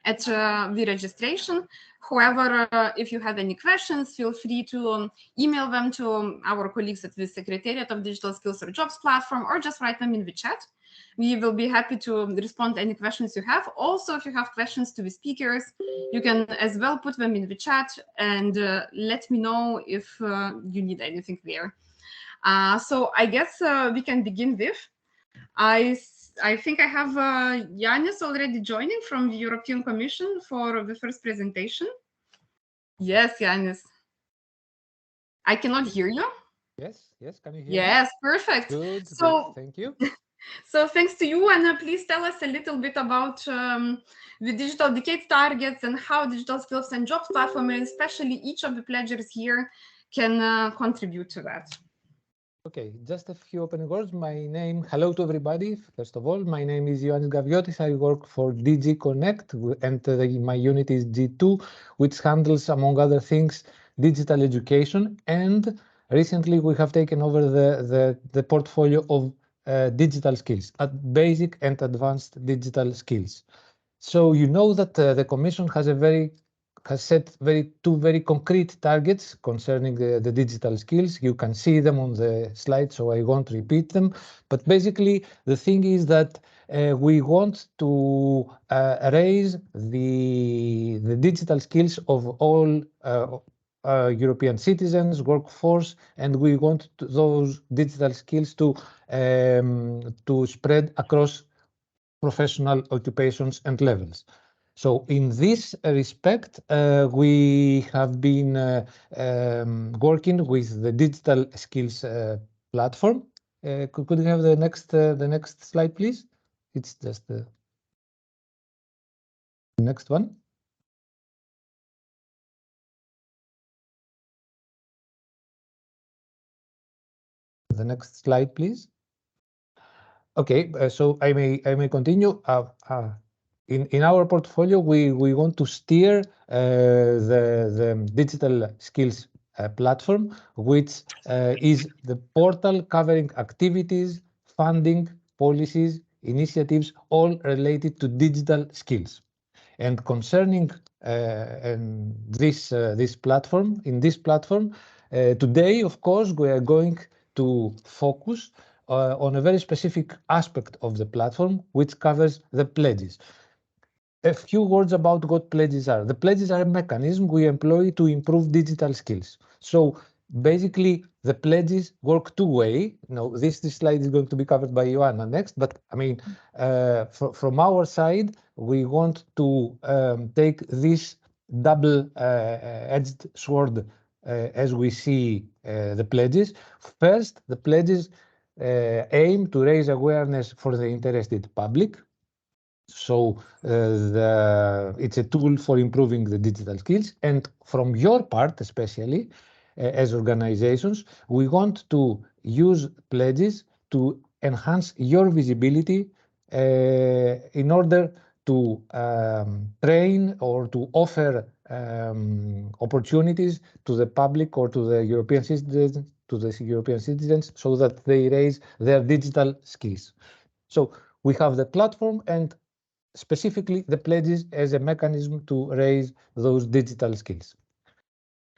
at the registration. However, if you have any questions, feel free to email them to our colleagues at the Secretariat of Digital Skills or Jobs platform, or just write them in the chat. We will be happy to respond to any questions you have. Also, if you have questions to the speakers, you can as well put them in the chat and let me know if you need anything there. So I guess we can begin with. I think I have Yanis already joining from the European Commission for the first presentation. Yes, Yanis. I cannot hear you. Yes, can you hear me? Yes, perfect. Good, so, thank you. So thanks to you, and please tell us a little bit about the digital decade targets and how Digital Skills and Jobs platform, and especially each of the pledgers here, can contribute to that. Okay, just a few opening words. Hello to everybody. First of all, my name is Ioannis Gaviotis. I work for DG Connect, and my unit is G2, which handles, among other things, digital education. And recently, we have taken over the portfolio of digital skills, basic and advanced digital skills. So you know that the Commission has set two very concrete targets concerning the digital skills. You can see them on the slide, so I won't repeat them. But basically, the thing is that we want to raise the digital skills of all European citizens, workforce, and we want those digital skills to spread across professional occupations and levels. So in this respect, we have been working with the digital skills platform. Could we have the next slide, please? It's just the next one. The next slide, please. Okay, so I may continue. In our portfolio, we want to steer the digital skills platform, which is the portal covering activities, funding, policies, initiatives, all related to digital skills. And concerning this platform, today, of course, we are going to focus on a very specific aspect of the platform, which covers the pledges. A few words about what pledges are. The pledges are a mechanism we employ to improve digital skills. So basically, the pledges work two ways. Now, this slide is going to be covered by Ioanna next, but I mean, from our side, we want to take this double-edged sword as we see the pledges. First, the pledges aim to raise awareness for the interested public. So it's a tool for improving the digital skills. And from your part, especially as organizations, we want to use pledges to enhance your visibility in order to train or to offer opportunities to the public or to the European citizens, so that they raise their digital skills. So we have the platform and specifically the pledges as a mechanism to raise those digital skills.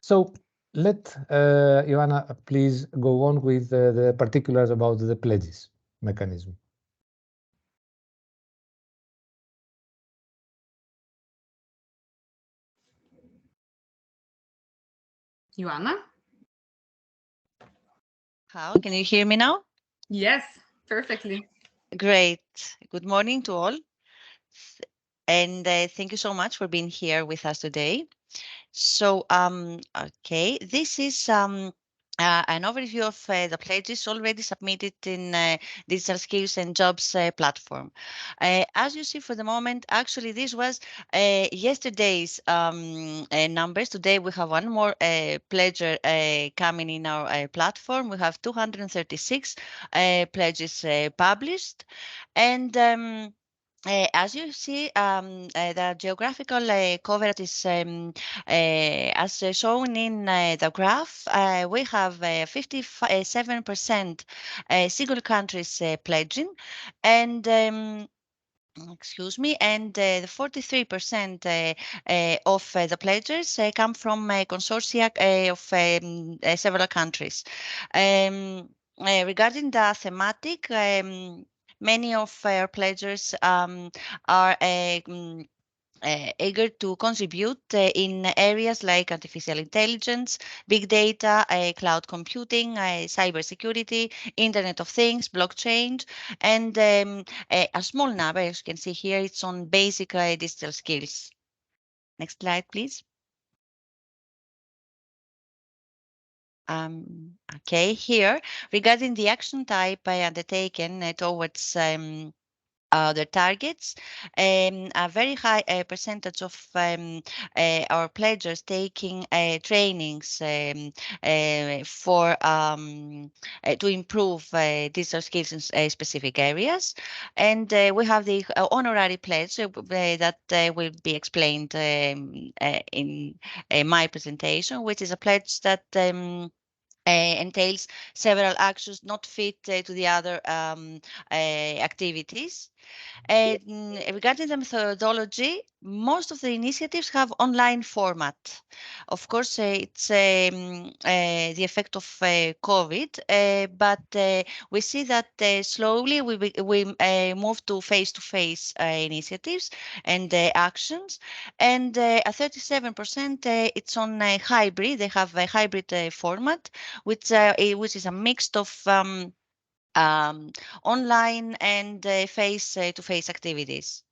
So let Ioanna please go on with the particulars about the pledges mechanism. Ioanna? How? Can you hear me now? Yes, perfectly. Great. Good morning to all. And thank you so much for being here with us today. So, okay, this is an overview of the pledges already submitted in Digital Skills and Jobs platform. As you see for the moment, actually, this was yesterday's numbers. Today, we have one more pledger coming in our platform. We have 236 pledges published. And as you see, the geographical coverage is as shown in the graph. We have 57% single countries pledging, and excuse me, and the 43% of the pledges come from consortia of several countries. Regarding the thematic, many of our pledgers are eager to contribute in areas like artificial intelligence, big data, cloud computing, cybersecurity, Internet of Things, blockchain, and a small number, as you can see here, it's on basic digital skills. Next slide, please. Okay, here, regarding the action type undertaken towards the targets, a very high percentage of our pledgers taking trainings for to improve digital skills in specific areas, and we have the honorary pledge that will be explained in my presentation, which is a pledge that entails several actions not fit to the other activities. Regarding the methodology, most of the initiatives have online format. Of course, it's the effect of COVID, but we see that slowly we move to face-to-face initiatives and actions, and at 37% it's on hybrid. They have a hybrid format, which is a mix of online and face-to-face activities.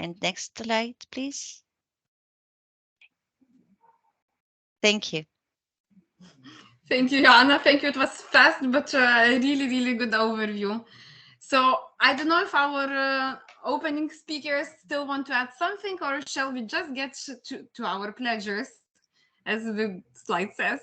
And next slide, please. Thank you. Thank you, Joanna. Thank you. It was fast, but really, really good overview. So I don't know if our opening speakers still want to add something, or shall we just get to our pledges, as the slide says?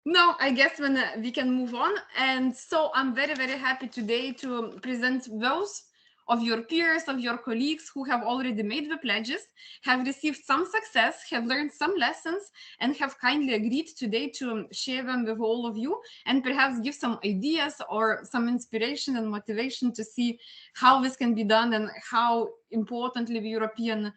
No, I guess when we can move on. And so I'm very, very happy today to present those of your peers, of your colleagues who have already made the pledges, have received some success, have learned some lessons, and have kindly agreed today to share them with all of you, and perhaps give some ideas or some inspiration and motivation to see how this can be done and how importantly the European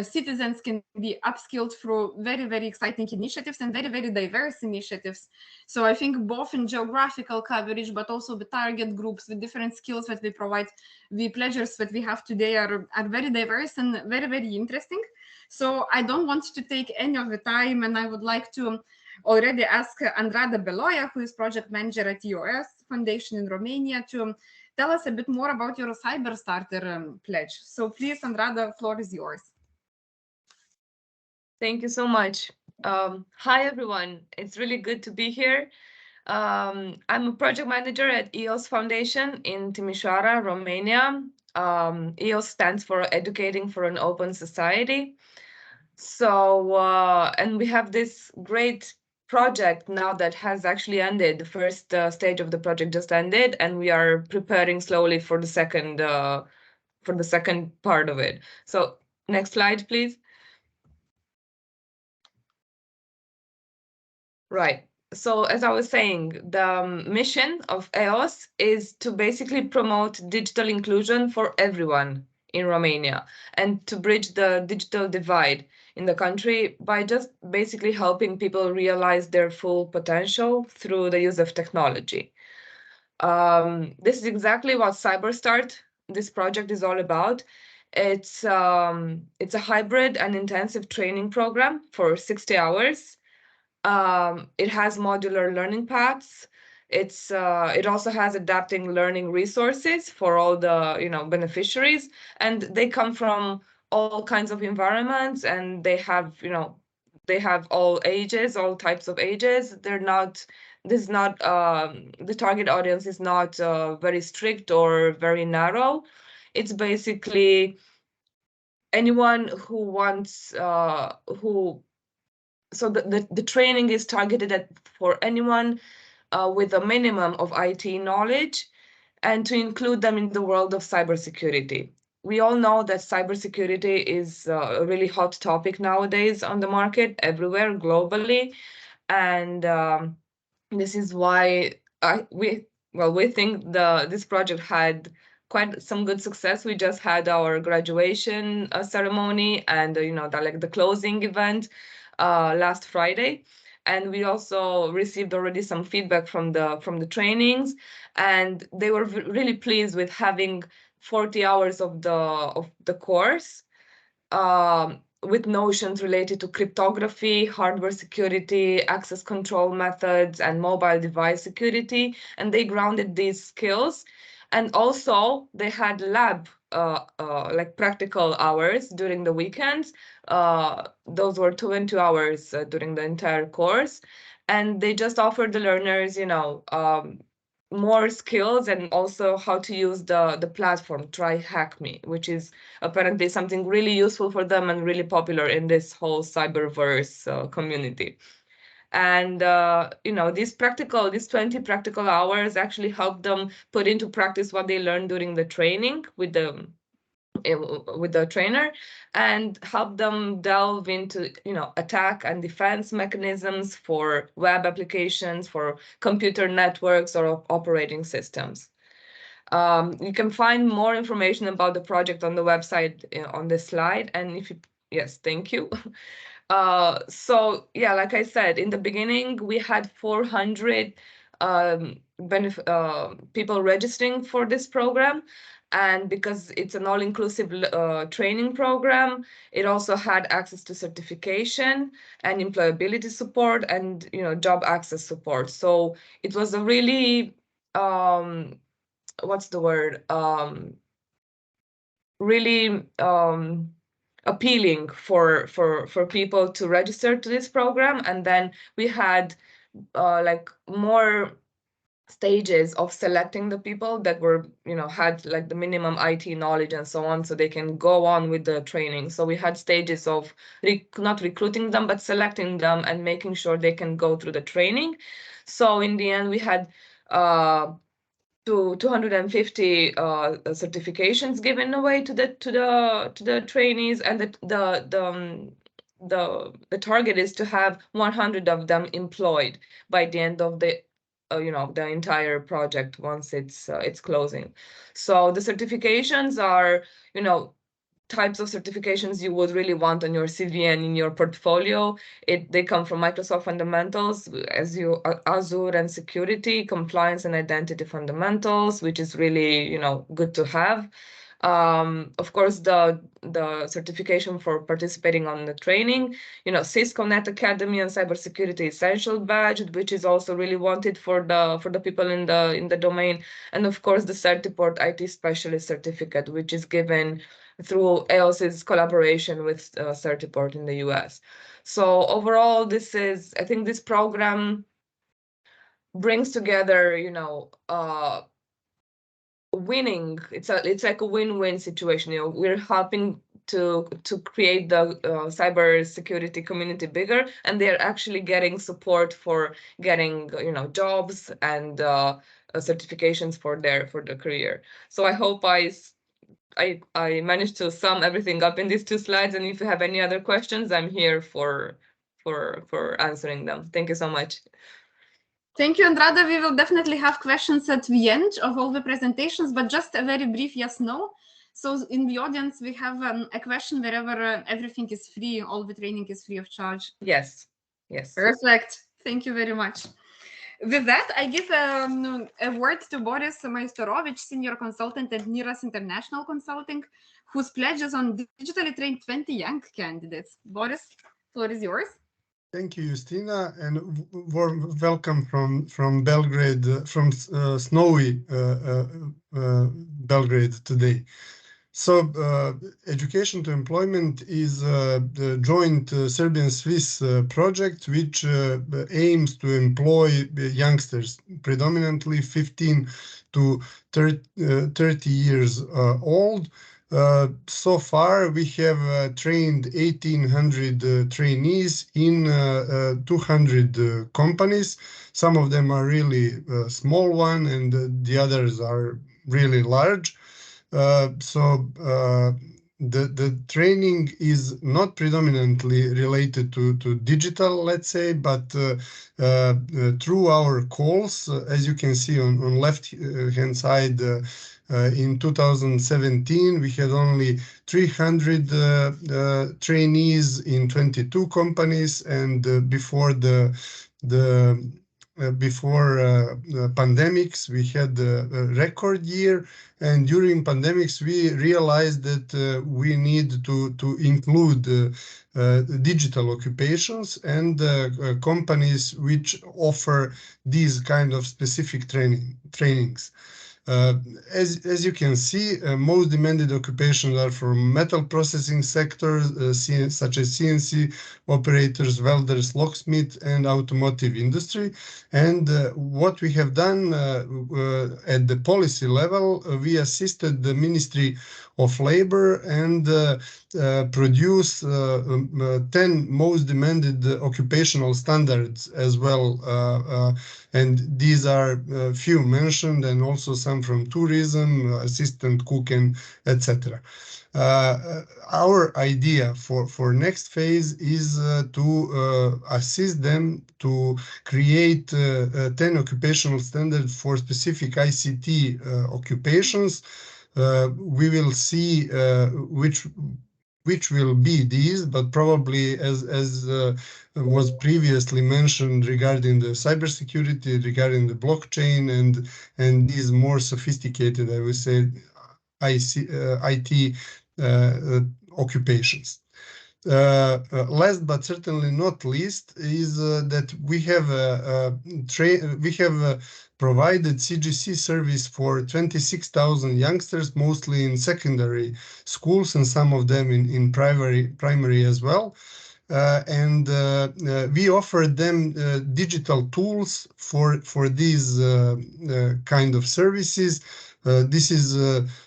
citizens can be upskilled through very, very exciting initiatives and very, very diverse initiatives. So I think both in geographical coverage, but also the target groups, the different skills that we provide, the pledges that we have today are very diverse and very, very interesting. So I don't want to take any of the time, and I would like to already ask Andrada Beloya, who is project manager at EOS Foundation in Romania, to tell us a bit more about your Cyber Starter pledge. So please, Andrada, the floor is yours. Thank you so much. Hi, everyone. It's really good to be here. I'm a project manager at EOS Foundation in Timișoara, Romania. EOS stands for Educating for an Open Society. So, and we have this great project now that has actually ended. The first stage of the project just ended, and we are preparing slowly for the second part of it. So, next slide, please. Right. So as I was saying, the mission of EOS is to basically promote digital inclusion for everyone in Romania and to bridge the digital divide in the country by just basically helping people realize their full potential through the use of technology. This is exactly what CyberStart, this project, is all about. It's a hybrid and intensive training program for 60 hours. It has modular learning paths. It also has adapting learning resources for all the beneficiaries, and they come from all kinds of environments, and they have all ages, all types of ages. The target audience is not very strict or very narrow. It's basically anyone who wants so the training is targeted for anyone with a minimum of IT knowledge and to include them in the world of cybersecurity. We all know that cybersecurity is a really hot topic nowadays on the market everywhere globally. And this is why well, we think this project had quite some good success. We just had our graduation ceremony and the closing event last Friday, and we also received already some feedback from the trainings, and they were really pleased with having 40 hours of the course with notions related to cryptography, hardware security, access control methods, and mobile device security. And they grounded these skills. And also they had lab, like practical hours during the weekends. Those were 22 hours during the entire course. And they just offered the learners, more skills and also how to use the platform Try Hack Me, which is apparently something really useful for them and really popular in this whole cyberverse community. And these 20 practical hours actually help them put into practice what they learned during the training with the trainer, and help them delve into attack and defense mechanisms for web applications, for computer networks or operating systems. You can find more information about the project on the website on this slide. And yes, thank you. So yeah, like I said, in the beginning, we had 400 people registering for this program. And because it's an all-inclusive training program, it also had access to certification and employability support and job access support. So it was a really what's the word? Really appealing for people to register to this program. And then we had like more stages of selecting the people that were had like the minimum IT knowledge and so on, so they can go on with the training. So we had stages of not recruiting them but selecting them and making sure they can go through the training. So in the end we had 250 certifications given away to the trainees, and the target is to have 100 of them employed by the end of the the entire project once it's closing. So the certifications are types of certifications you would really want on your CV and in your portfolio. They come from Microsoft Fundamentals, Azure and Security, Compliance and Identity Fundamentals, which is really good to have. Of course, the certification for participating on the training, Cisco Net Academy and Cybersecurity Essential Badge, which is also really wanted for the people in the domain, and of course the Certiport IT Specialist Certificate, which is given through EOS's collaboration with Certiport in the US. So overall, I think this program brings together, winning. It's like a win-win situation. We're helping to create the cyber security community bigger, and they're actually getting support for getting jobs and certifications for their career. So I hope I managed to sum everything up in these 2 slides, and if you have any other questions, I'm here for answering them. Thank you so much. Thank you, Andrada. We will definitely have questions at the end of all the presentations, but just a very brief yes/no. So in the audience, we have a question wherever everything is free, all the training is free of charge. Yes. Perfect. Thank you very much. With that, I give a word to Boris Majstorovic, Senior Consultant at NIRAS International Consulting, whose pledges on digitally trained 20 young candidates. Boris, floor is yours. Thank you, Justina, and warm welcome from Belgrade, from snowy Belgrade today. So, Education to Employment is the joint Serbian-Swiss project which aims to employ youngsters, predominantly 15 to 30 years old. So far, we have trained 1,800 trainees in 200 companies. Some of them are really small one, and the others are really large. So the training is not predominantly related to digital, let's say, but through our calls, as you can see on left hand side, in 2017 we had only 300 trainees in 22 companies, and before the pandemics we had a record year. And during pandemics, we realized that we need to include digital occupations and companies which offer these kind of specific trainings. As you can see, most demanded occupations are from metal processing sectors, such as CNC operators, welders, locksmith, and automotive industry. And what we have done at the policy level, we assisted the Ministry of Labor and produce 10 most demanded occupational standards as well. And these are few mentioned, and also some from tourism, assistant cook, and etc. Our idea for next phase is to assist them to create 10 occupational standards for specific ICT occupations. We will see which will be these, but probably as was previously mentioned regarding the cybersecurity, regarding the blockchain, and these more sophisticated, I would say, IT occupations. Last but certainly not least is that we have provided CGC service for 26,000 youngsters, mostly in secondary schools, and some of them in primary as well. And we offered them digital tools for these kind of services. This is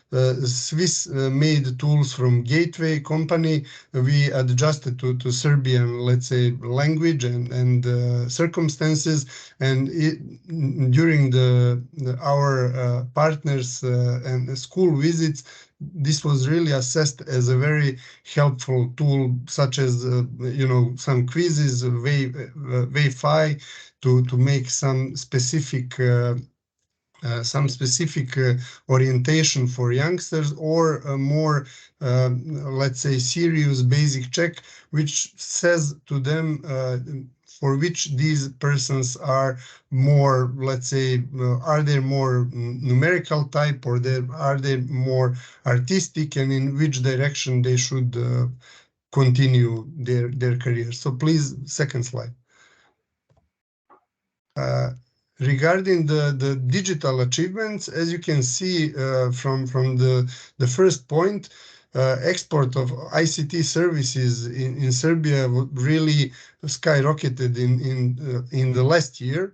Swiss-made tools from Gateway company. We adjusted to Serbian, let's say, language and circumstances. And during our partners and school visits, this was really assessed as a very helpful tool, such as some quizzes, Wi-Fi, to make some specific orientation for youngsters, or a more, let's say, serious basic check, which says to them for which these persons are more, let's say, are they more numerical type, or are they more artistic, and in which direction they should continue their career. So please, second slide. Regarding the digital achievements, as you can see from the first point, export of ICT services in Serbia really skyrocketed in the last year.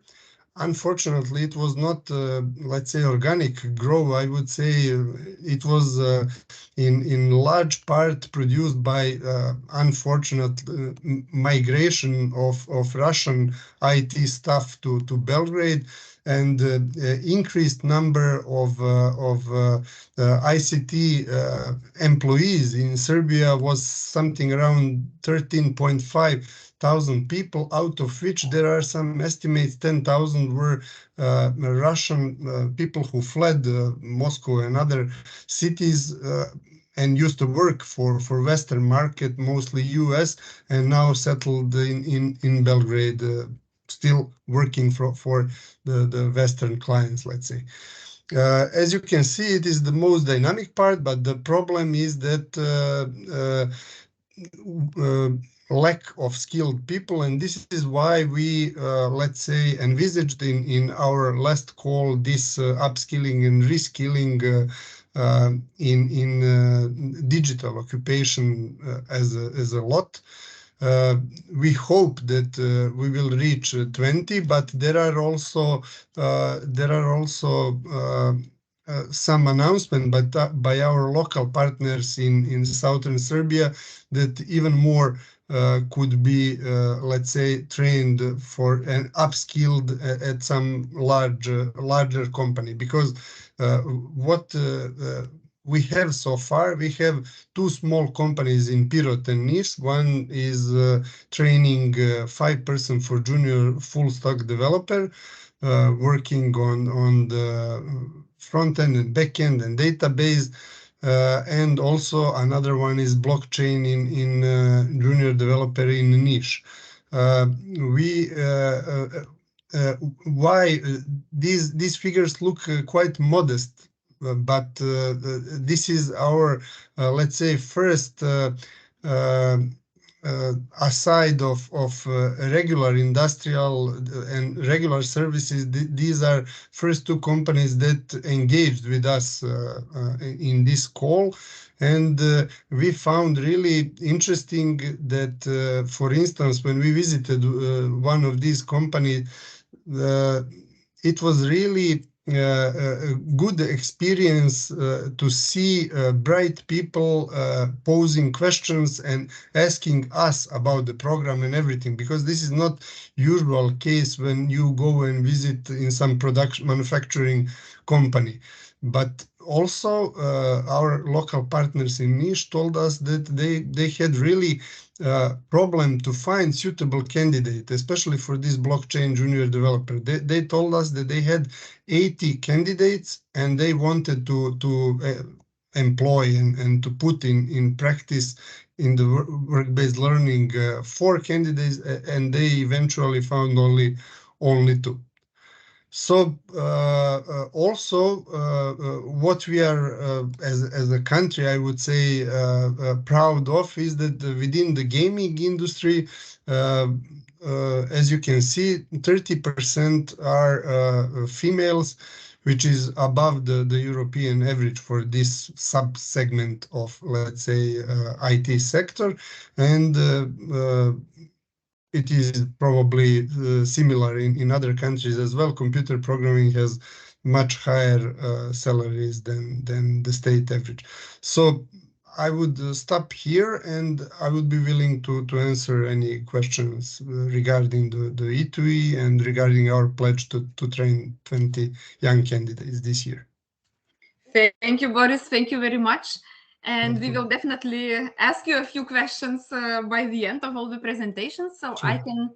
Unfortunately, it was not, let's say, organic growth. I would say it was in large part produced by unfortunate migration of Russian IT staff to Belgrade, and increased number of ICT employees in Serbia was something around 13.5 thousand people, out of which there are some estimates 10,000 were Russian people who fled Moscow and other cities and used to work for Western market, mostly US, and now settled in Belgrade, still working for the Western clients, let's say. As you can see, it is the most dynamic part, but the problem is that lack of skilled people, and this is why we, let's say, envisaged in our last call this upskilling and reskilling in digital occupation as a lot. We hope that we will reach 20, but there are also some announcement by our local partners in southern Serbia that even more could be, let's say, trained for and upskilled at some larger company, because what we have so far, we have two small companies in Pirot and Niš. One is training 5 person for junior full stack developer, working on the front end and back end and database. And also another one is blockchain in junior developer in Niš. Why these figures look quite modest, but this is our, let's say, first aside of regular industrial and regular services. These are first two companies that engaged with us in this call. And we found really interesting that, for instance, when we visited one of these companies, it was really a good experience to see bright people posing questions and asking us about the program and everything, because this is not usual case when you go and visit in some production manufacturing company. But also our local partners in Niš told us that they had really problem to find suitable candidate, especially for this blockchain junior developer. They told us that they had 80 candidates and they wanted to employ and to put in practice in the work-based learning 4 candidates, and they eventually found only 2. So also what we are as a country, I would say, proud of is that within the gaming industry, as you can see, 30% are females, which is above the European average for this sub-segment of, let's say, IT sector. And it is probably similar in other countries as well. Computer programming has much higher salaries than the state average. So I would stop here, and I would be willing to answer any questions regarding the E2E and regarding our pledge to train 20 young candidates this year. Thank you, Boris. Thank you very much. And we will definitely ask you a few questions by the end of all the presentations. So Sure. I can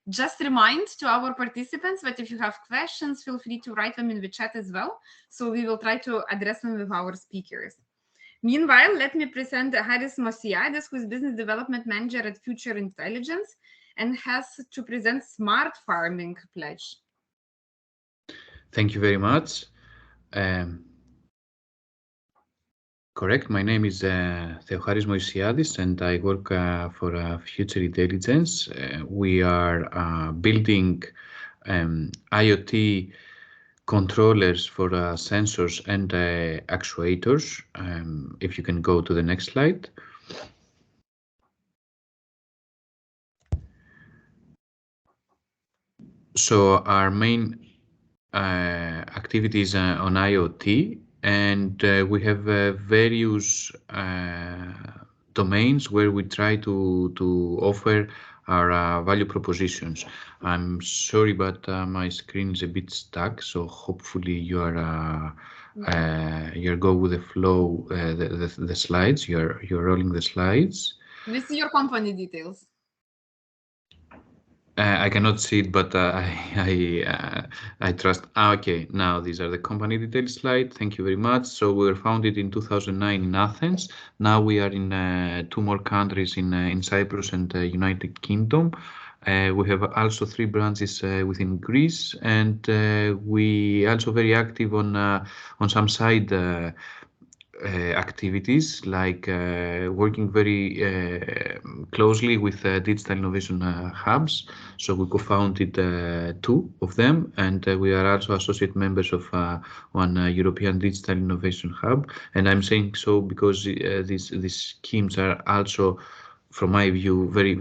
just remind to our participants that if you have questions, feel free to write them in the chat as well. So we will try to address them with our speakers. Meanwhile, let me present Haris Mosiadis, who is Business Development Manager at Future Intelligence and has to present Smart Farming Pledge. Thank you very much. Correct. My name is Theocharis Moisiadis, and I work for Future Intelligence. We are building IoT controllers for sensors and actuators. If you can go to the next slide. So our main activities on IoT, and we have various domains where we try to offer our value propositions. I'm sorry, but my screen is a bit stuck, so hopefully you are you're go with the flow, the slides. You're rolling the slides. We see your company details. I cannot see it, but I trust. Okay, now these are the company details slide. Thank you very much. So we were founded in 2009 in Athens. Now we are in 2 more countries in Cyprus and United Kingdom. We have also 3 branches within Greece, and we also very active on some side activities, like working very closely with digital innovation hubs. So we co-founded 2 of them, and we are also associate members of one European digital innovation hub. And I'm saying so because these schemes are also, from my view, very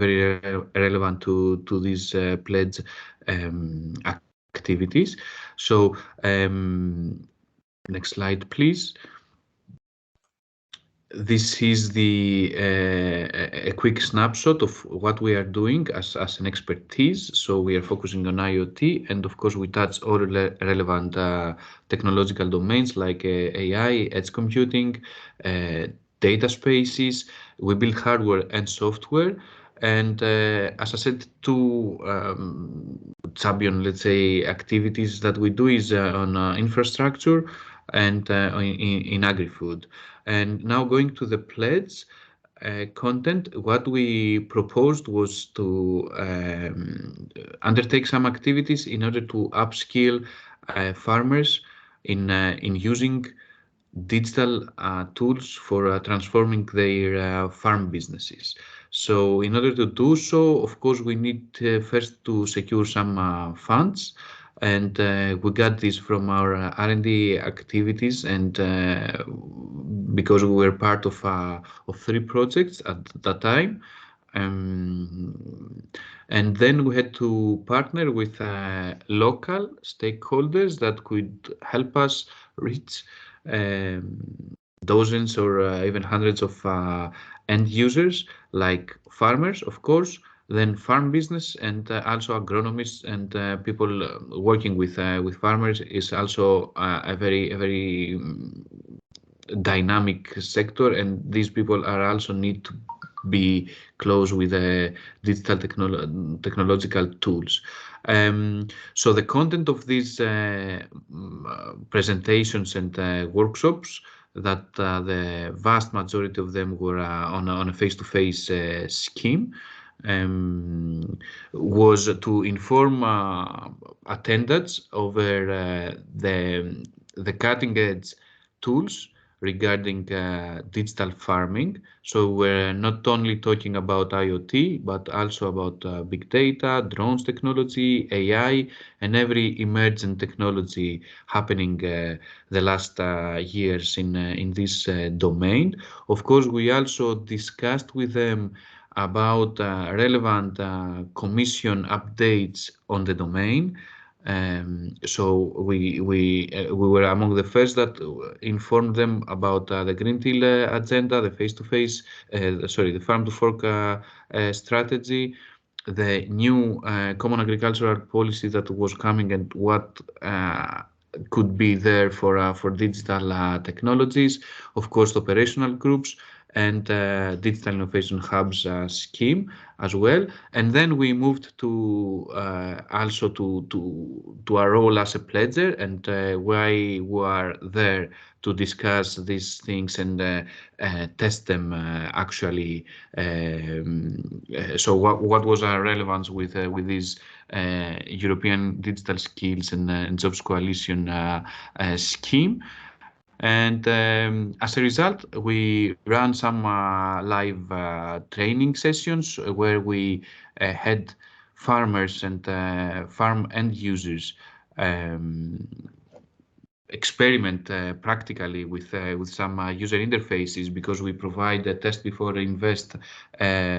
relevant to these pledge activities. So next slide, please. this is a quick snapshot of what we are doing as an expertise. So we are focusing on IoT, and of course we touch all relevant technological domains like AI, edge computing, data spaces. We build hardware and software. And as I said, two champion, let's say, activities that we do is on infrastructure and in agri-food. And now going to the pledge content, what we proposed was to undertake some activities in order to upskill farmers in using digital tools for transforming their farm businesses. So in order to do so, of course, we need first to secure some funds, and we got this from our R&D activities, and because we were part of 3 projects at that time. And then we had to partner with local stakeholders that could help us reach dozens or even hundreds of end users, like farmers, of course, then farm business, and also agronomists and people working with farmers is also a very dynamic sector, and these people are also need to be close with digital technological tools. So the content of these presentations and workshops, that the vast majority of them were on a face-to-face scheme, was to inform attendants over the cutting-edge tools regarding digital farming. So we're not only talking about IoT, but also about big data, drones technology, AI, and every emerging technology happening the last years in this domain. Of course, we also discussed with them about relevant commission updates on the domain. So we were among the first that informed them about the Green Deal agenda, the the farm to fork strategy, the new common agricultural policy that was coming, and what could be there for digital technologies, of course, the operational groups, and digital innovation hubs scheme as well. And then we moved to also to our role as a pledger, and why we are there to discuss these things and test them actually. So what was our relevance with these European Digital Skills and Jobs Coalition scheme? And as a result, we ran some live training sessions where we had farmers and farm end users experiment practically with some user interfaces, because we provide a test before invest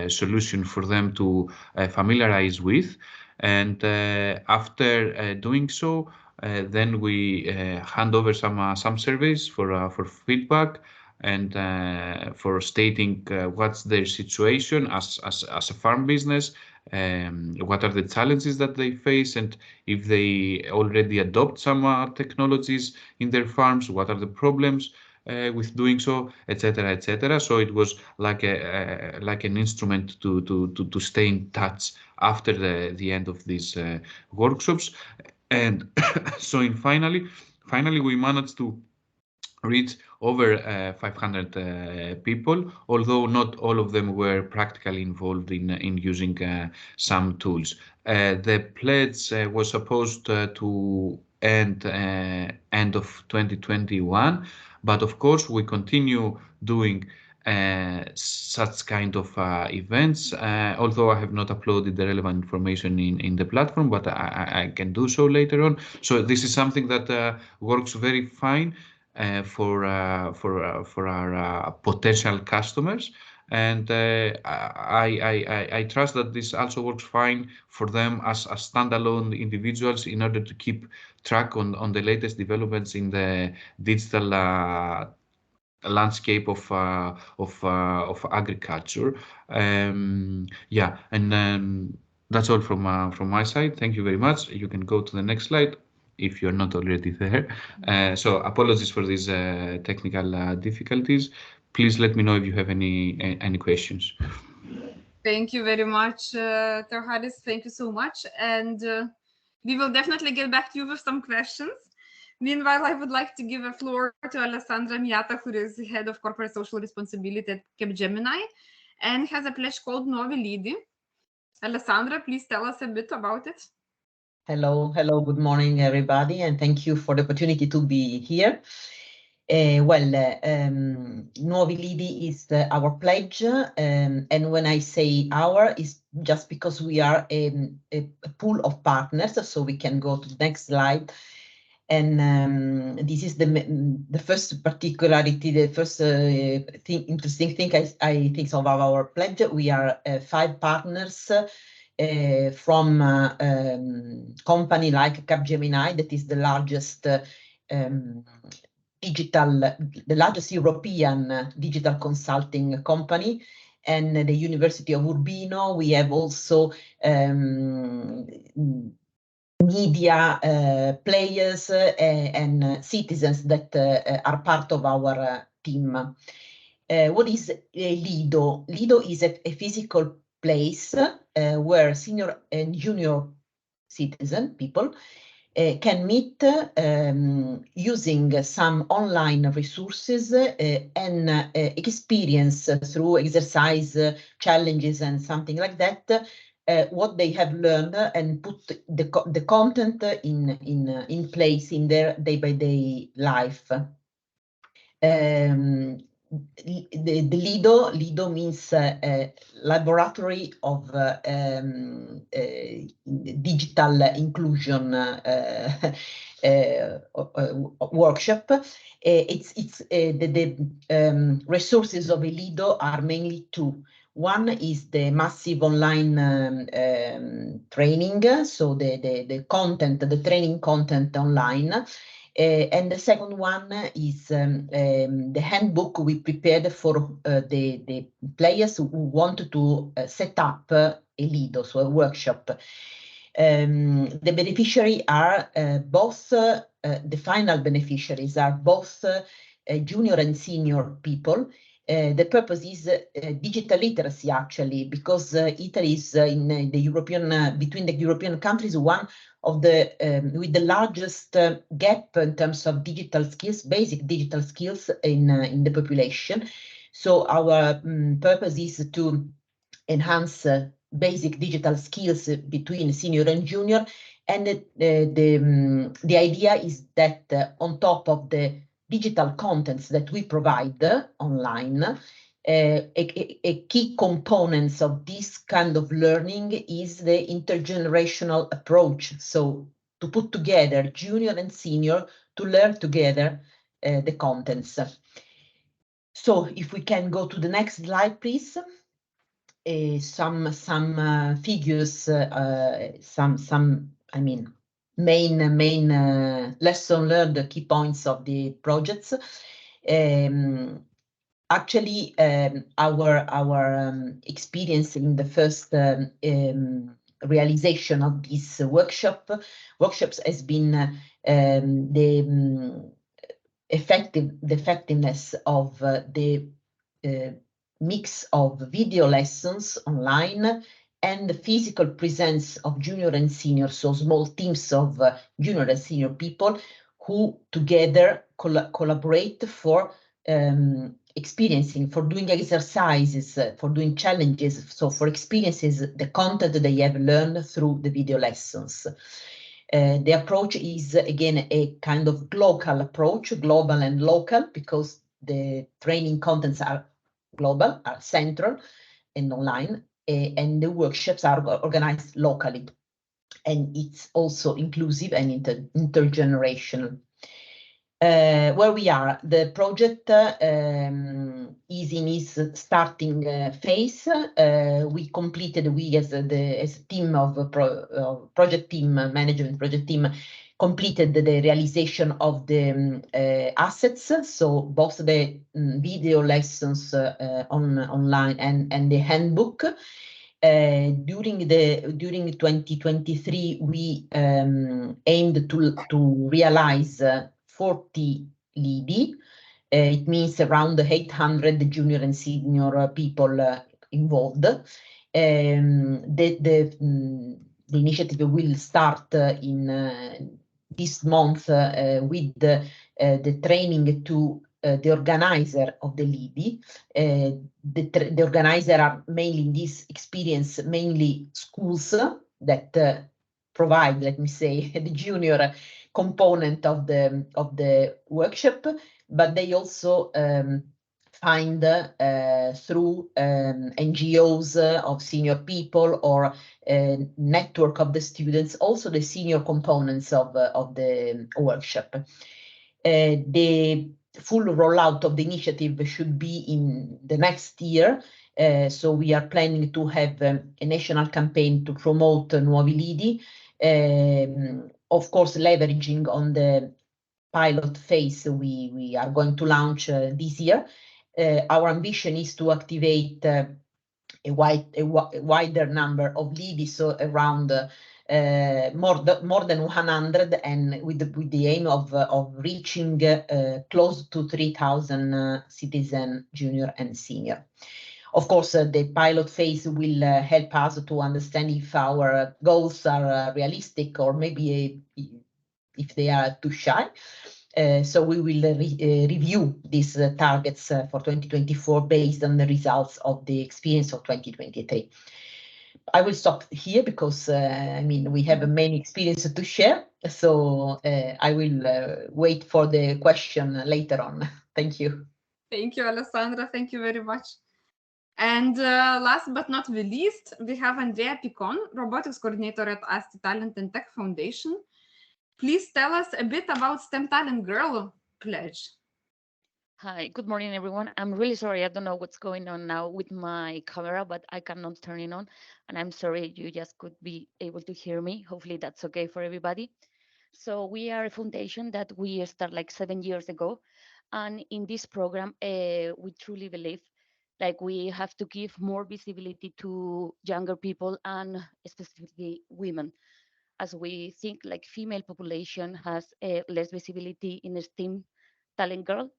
solution for them to familiarize with. And after doing so, then we hand over some surveys for feedback and for stating what's their situation as a farm business, what are the challenges that they face, and if they already adopt some technologies in their farms, what are the problems with doing so, etc., etc. So it was like an instrument to stay in touch after the end of these workshops. And so finally we managed to reach over 500 people, although not all of them were practically involved in using some tools. The pledge was supposed to end of 2021, but of course we continue doing such kind of events, although I have not uploaded the relevant information in the platform, but I can do so later on. So this is something that works very fine for our potential customers, and I trust that this also works fine for them as standalone individuals, in order to keep track on the latest developments in the digital landscape of agriculture. Yeah, and that's all from my side. Thank you very much. You can go to the next slide if you're not already there. So apologies for these technical difficulties. Please let me know if you have any questions. Thank you very much, Teoharis. Thank you so much. And we will definitely get back to you with some questions. Meanwhile, I would like to give a floor to Alessandra Miata, who is head of corporate social responsibility at Capgemini and has a pledge called Novi Lidi. Alessandra, please tell us a bit about it. Hello, good morning, everybody, and thank you for the opportunity to be here. Novi Lidi is our pledge, and when I say our, it's just because we are a pool of partners, so we can go to the next slide. And this is the first particularity, the first interesting thing I think of our pledge. We are 5 partners from company like Capgemini, that is the largest the largest European digital consulting company, and the University of Urbino. We have also media players and citizens that are part of our team. What is Lido? Lido is a physical place where senior and junior citizen people can meet using some online resources and experience through exercise challenges and something like that what they have learned and put the content in place in their day-by-day life. The Lido means laboratory of digital inclusion workshop. The resources of Lido are mainly 2. One is the massive online training, so the content, the training content online. And the second one is the handbook we prepared for the players who want to set up a Lido, so a workshop. The beneficiaries are both, the final beneficiaries are both junior and senior people. The purpose is digital literacy, actually, because Italy is in the European, between the European countries, one of the with the largest gap in terms of digital skills, basic digital skills in the population. So our purpose is to enhance basic digital skills between senior and junior, and the idea is that on top of the digital contents that we provide online, a key components of this kind of learning is the intergenerational approach. So to put together junior and senior to learn together the contents. So if we can go to the next slide, please. Some figures, I mean, main lesson learned, the key points of the projects. Actually, our experience in the first realization of this workshops has been the effectiveness of the mix of video lessons online and the physical presence of junior and senior, so small teams of junior and senior people who together collaborate for experiencing, for doing exercises, for doing challenges, so for experiences the content they have learned through the video lessons. The approach is again a kind of local approach, global and local, because the training contents are global, are central and online, and the workshops are organized locally, and it's also inclusive and intergenerational. Where we are, the project is in its starting phase. We completed, we as a team of project team, management project team, completed the realization of the assets, so both the video lessons online and the handbook. During 2023, we aimed to realize 40 LIDI. It means around 800 junior and senior people involved. The initiative will start in this month with the training to the organizer of the LIDI. The organizer are mainly in this experience, mainly schools that provide, let me say, the junior component of the workshop, but they also find through NGOs of senior people or network of the students, also the senior components of the workshop. The full rollout of the initiative should be in the next year. So we are planning to have a national campaign to promote Nuovi Lidi, of course, leveraging on the pilot phase we are going to launch this year. Our ambition is to activate a wider number of LIDI, so around more than 100, and with the aim of reaching close to 3,000 citizen, junior and senior. Of course, the pilot phase will help us to understand if our goals are realistic or maybe if they are too shy. So we will review these targets for 2024 based on the results of the experience of 2023. I will stop here because I mean, we have many experiences to share. So I will wait for the question later on. Thank you. Thank you, Alessandra. Thank you very much. And last but not the least, we have Andrea Picon, robotics coordinator at ASTI Talent and Tech Foundation. Please tell us a bit about STEM Talent Girl Pledge. Hi, good morning, everyone. I'm really sorry. I don't know what's going on now with my camera, but I cannot turn it on. And I'm sorry you just could be able to hear me. Hopefully that's okay for everybody. So we are a foundation that we started like 7 years ago. And in this program, we truly believe like we have to give more visibility to younger people and specifically women, as we think like female population has less visibility in STEM talent girl,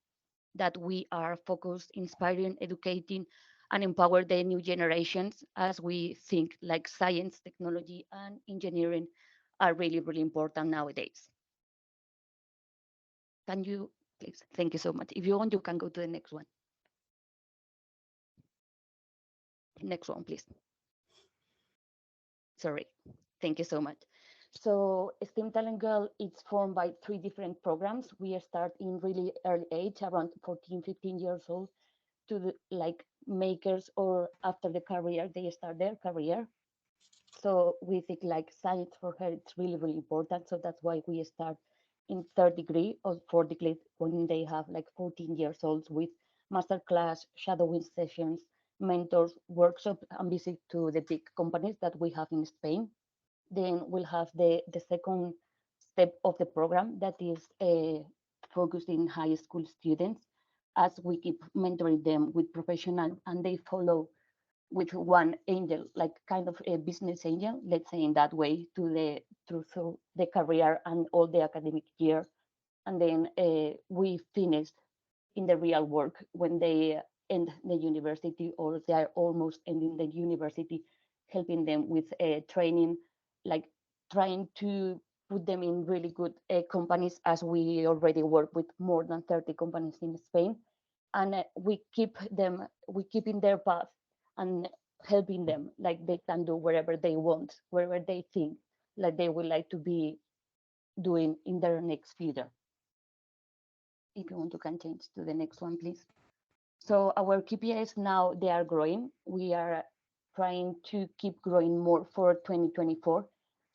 that we are focused, inspiring, educating, and empower the new generations, as we think like science, technology, and engineering are really, really important nowadays. Can you please? Thank you so much. If you want, you can go to the next one. Next one, please. Sorry. Thank you so much. So STEM Talent Girl is formed by 3 different programs. We start in really early age, around 14, 15 years old, to the, like makers or after the career, they start their career. So we think like science for her, it's really, really important. So that's why we start in 3rd degree or 4th degree when they have like 14 years old, with masterclass, shadowing sessions, mentors, workshops, and visit to the big companies that we have in Spain. Then we'll have the second step of the program that is focused in high school students, as we keep mentoring them with professional, and they follow with one angel, like kind of a business angel, let's say in that way, to the through the career and all the academic year. And then we finished in the real work when they end the university, or they are almost ending the university, helping them with training, like trying to put them in really good companies, as we already work with more than 30 companies in Spain. And we keep in their path and helping them, like they can do wherever they want, wherever they think like they would like to be doing in their next future. If you want, to can change to the next one, please. So our KPIs now, they are growing. We are trying to keep growing more for 2024.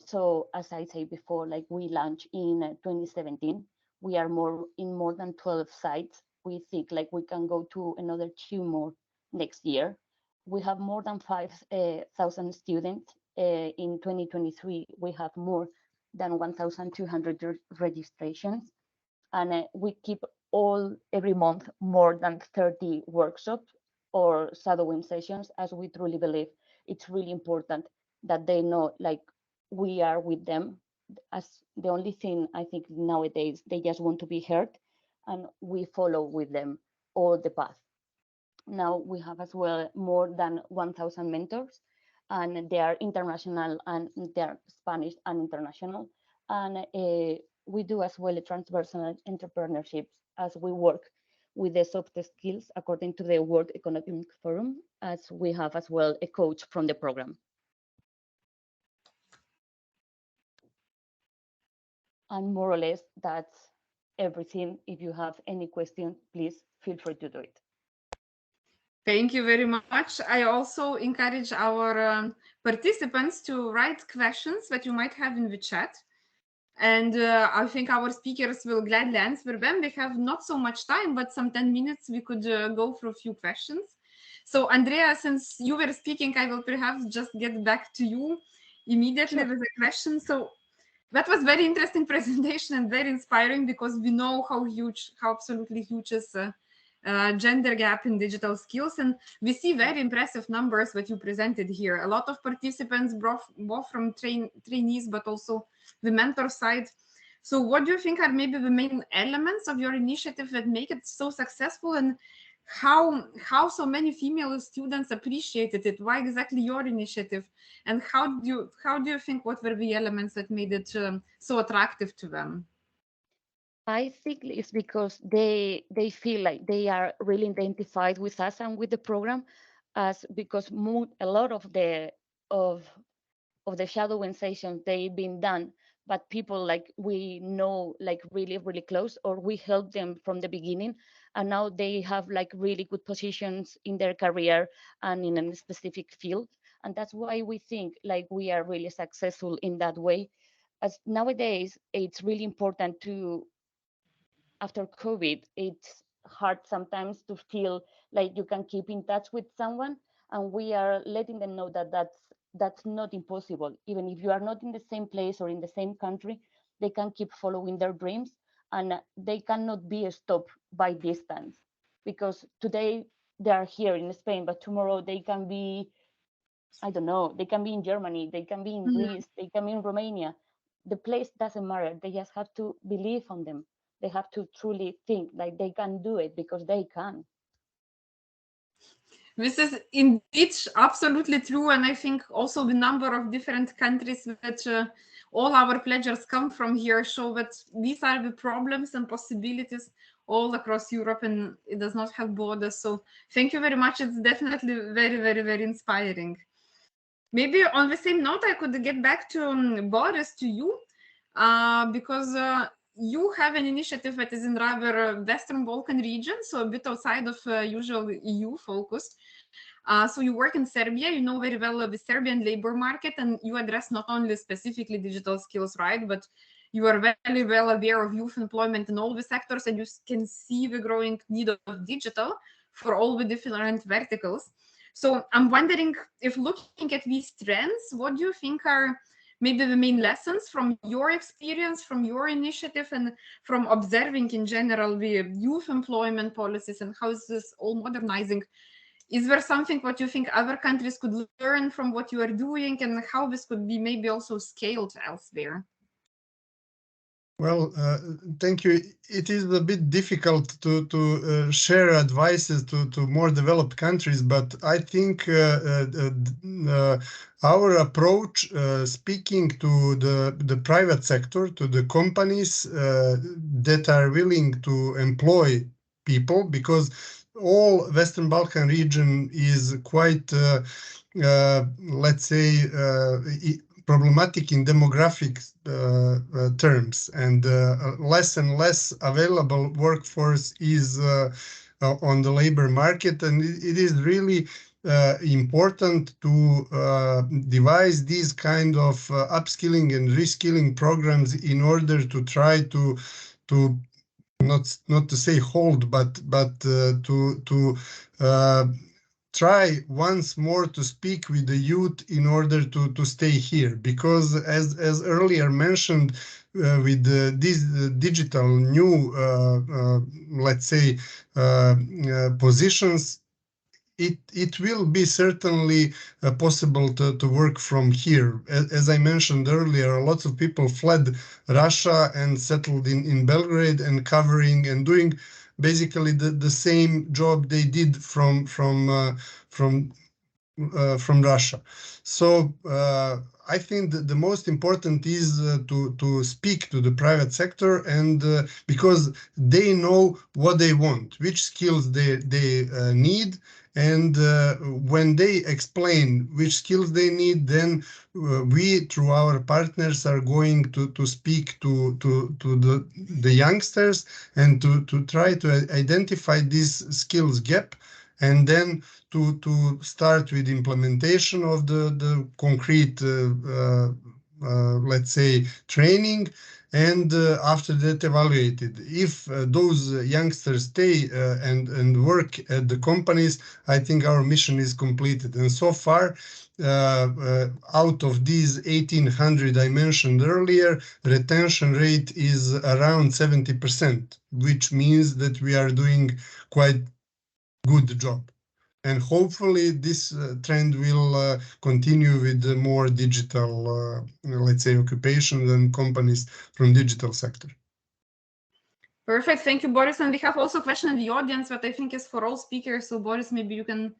So as I said before, like we launched in 2017, we are in more than 12 sites. We think like we can go to another 2 more next year. We have more than 5,000 students. In 2023, we have more than 1,200 registrations. And we keep every month more than 30 workshops or shadowing sessions, as we truly believe it's really important that they know, like, we are with them. As the only thing I think nowadays, they just want to be heard, and we follow with them all the path. Now we have as well more than 1,000 mentors, and they are international, and they are Spanish and international. And we do as well transversal entrepreneurships, as we work with the soft skills according to the World Economic Forum, as we have as well a coach from the program. And more or less, that's everything. If you have any question, please feel free to do it. Thank you very much. I also encourage our participants to write questions that you might have in the chat. And I think our speakers will gladly answer them. We have not so much time, but some 10 minutes we could go through a few questions. So Andrea, since you were speaking, I will perhaps just get back to you immediately with a question. So that was very interesting presentation and very inspiring, because we know how absolutely huge is gender gap in digital skills, and we see very impressive numbers that you presented here. A lot of participants, both from trainees, but also the mentor side. So what do you think are maybe the main elements of your initiative that make it so successful, and how so many female students appreciated it? Why exactly your initiative, and how do you think, what were the elements that made it so attractive to them? I think it's because they feel like they are really identified with us and with the program, as because a lot of the shadowing sessions they've been done, but people like we know, like really close, or we help them from the beginning, and now they have like really good positions in their career and in a specific field. And that's why we think like we are really successful in that way. As nowadays it's really important to, after COVID, it's hard sometimes to feel like you can keep in touch with someone, and we are letting them know that that's not impossible. Even if you are not in the same place or in the same country, they can keep following their dreams, and they cannot be stopped by distance, because today they are here in Spain, but tomorrow they can be, I don't know, they can be in Germany, they can be in Greece, they can be in Romania. The place doesn't matter. They just have to believe on them. They have to truly think like they can do it, because they can. This is indeed absolutely true, and I think also the number of different countries that all our pledgers come from here show that these are the problems and possibilities all across Europe, and it does not have borders. So thank you very much. It's definitely very inspiring. Maybe on the same note, I could get back to Boris, to you, because you have an initiative that is in rather Western Balkan region, so a bit outside of usual EU focused. So you work in Serbia, you know very well the Serbian labor market, and you address not only specifically digital skills, right, but you are very well aware of youth employment in all the sectors, and you can see the growing need of digital for all the different verticals. So I'm wondering, if looking at these trends, what do you think are maybe the main lessons from your experience, from your initiative, and from observing in general the youth employment policies, and how is this all modernizing? Is there something what you think other countries could learn from what you are doing, and how this could be maybe also scaled elsewhere? Well, thank you. It is a bit difficult to share advices to more developed countries, but I think our approach, speaking to the private sector, to the companies that are willing to employ people, because all Western Balkan region is quite, let's say, problematic in demographic terms, and less and less available workforce is on the labor market, and it is really important to devise these kind of upskilling and reskilling programs in order to try to not to say hold, but to try once more to speak with the youth in order to stay here, because as earlier mentioned, with these digital new let's say positions, it will be certainly possible to work from here. As I mentioned earlier, lots of people fled Russia and settled in Belgrade and covering and doing basically the same job they did from Russia. So I think that the most important is to speak to the private sector, and because they know what they want, which skills they need, and when they explain which skills they need, then we, through our partners, are going to speak to the youngsters and to try to identify this skills gap, and then to start with implementation of the concrete, let's say, training, and after that evaluated. If those youngsters stay and work at the companies, I think our mission is completed. And so far, out of these 1,800 I mentioned earlier, retention rate is around 70%, which means that we are doing quite good job. And hopefully this trend will continue with the more digital, let's say, occupations and companies from digital sector. Perfect. Thank you, Boris. And we have also a question in the audience that I think is for all speakers. So Boris, maybe you can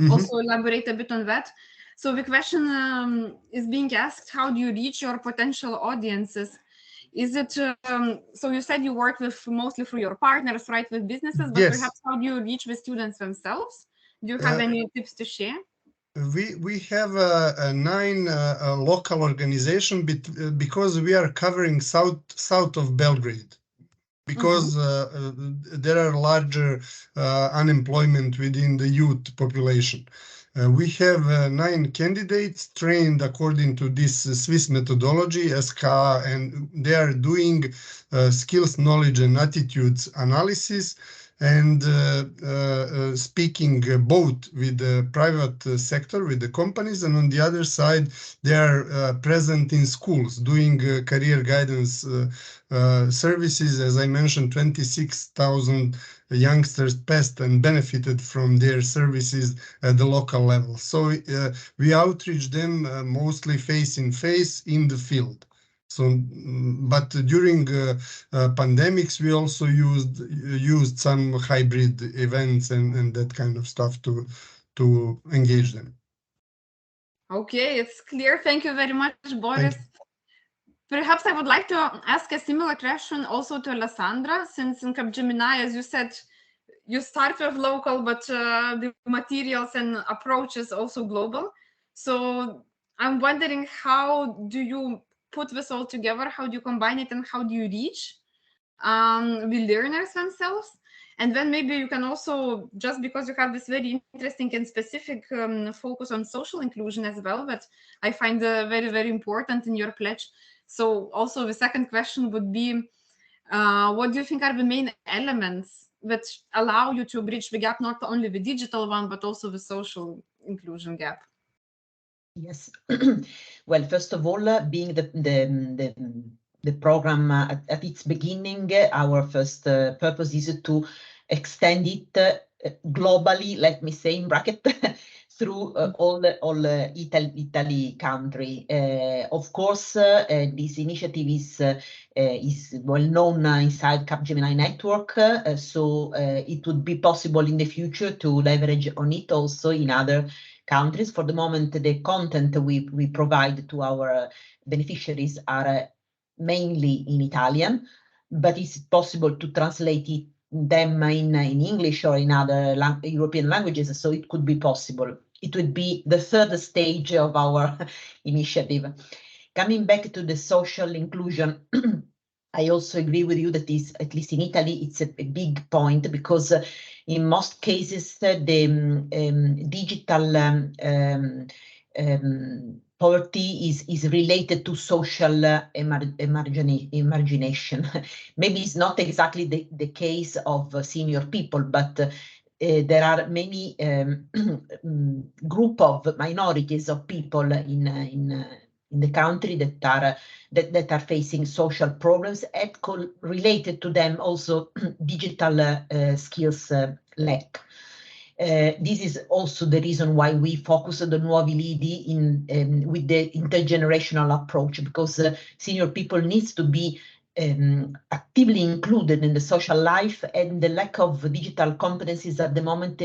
also elaborate a bit on that. So the question is being asked, how do you reach your potential audiences? Is it, so you said you work with mostly through your partners, right, with businesses, but yes. Perhaps how do you reach the students themselves? Do you have any tips to share? We have a 9 local organization because we are covering south of Belgrade, because there are larger unemployment within the youth population. We have 9 candidates trained according to this Swiss methodology, SK, and they are doing skills, knowledge, and attitudes analysis, and speaking both with the private sector, with the companies, and on the other side, they are present in schools doing career guidance services. As I mentioned, 26,000 youngsters passed and benefited from their services at the local level. So we outreach them mostly face-in-face in the field. So, but during pandemics, we also used some hybrid events and that kind of stuff to engage them. Okay, it's clear. Thank you very much, Boris. Perhaps I would like to ask a similar question also to Alessandra, since in Capgemini, as you said, you start with local, but the materials and approach is also global. So I'm wondering, how do you put this all together? How do you combine it, and how do you reach the learners themselves? And then maybe you can also, just because you have this very interesting and specific focus on social inclusion as well, that I find very, very important in your pledge. So also the second question would be, what do you think are the main elements that allow you to bridge the gap, not only the digital one, but also the social inclusion gap? Yes. Well, first of all, being the program at its beginning, our first purpose is to extend it globally, let me say in bracket, through all Italy country. Of course, this initiative is well known inside Capgemini network, so it would be possible in the future to leverage on it also in other countries. For the moment, the content we provide to our beneficiaries are mainly in Italian, but it's possible to translate them in English or in other European languages, so it could be possible. It would be the third stage of our initiative. Coming back to the social inclusion, I also agree with you that is, at least in Italy, it's a big point, because in most cases the digital poverty is related to social imagination. Maybe it's not exactly the case of senior people, but there are many group of minorities of people in the country that are facing social problems and related to them also digital skills lack. This is also the reason why we focus on the Nuovi Lidi with the intergenerational approach, because senior people needs to be actively included in the social life, and the lack of digital competencies at the moment